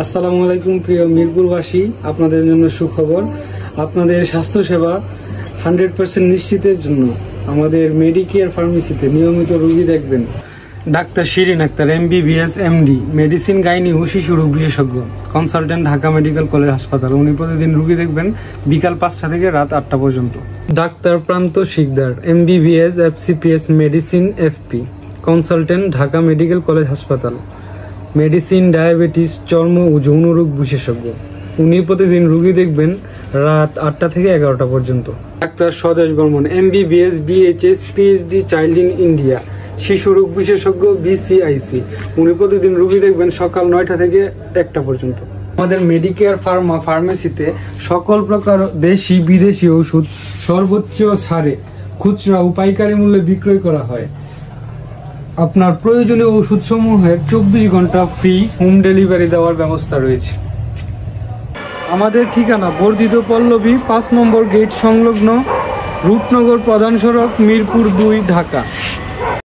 আসসালামু আলাইকুম প্রিয় মিরপুরবাসী, আপনাদের জন্য সুখবর। আপনাদের স্বাস্থ্যসেবা 100% নিশ্চিতের জন্য আমাদের মেডিকেয়ার ফার্মেসিতে নিয়মিত রোগী দেখবেন doctor Shirin Akhtar, MBBS MD, medicine gynae ও শিশু রোগ বিশেষজ্ঞ, কনসালটেন্ট, ঢাকা মেডিকেল কলেজ হাসপাতাল। উনি প্রতিদিন রোগী দেখবেন বিকাল 5টা থেকে রাত 8টা পর্যন্ত। ডাক্তার Pranto Sikder, MBBS FCPS medicine FP, consultant, Dhaka medical college হাসপাতাল, মেডিসিন, ডায়াবেটিস, চর্ম ও যৌন রোগ বিশেষজ্ঞ। উনি প্রতিদিন রোগী দেখবেন রাত 8টা থেকে 11টা পর্যন্ত। ডাক্তার স্বদেশ Barman, MBBS BHS PhD, child in India, শিশু রোগ বিশেষজ্ঞ, BCIC। উনি প্রতিদিন রোগী দেখবেন সকাল 9টা থেকে 1টা পর্যন্ত। আমাদের মেডিকেয়ার ফার্মেসিতে সকল প্রকার দেশি বিদেশি ওষুধ সর্বোচ্চ ছাড়ে খুচরা ও পাইকারি মূল্যে বিক্রয় করা হয়। আপনার প্রয়োজনীয় ওষুধ সমূহের 24 ঘন্টা ফ্রি হোম ডেলিভারি দেওয়ার ব্যবস্থা রয়েছে। আমাদের ঠিকানা বর্ধিত পল্লবী 5 নম্বর গেট সংলগ্ন, রূপনগর প্রধান সড়ক, মিরপুর 2, ঢাকা।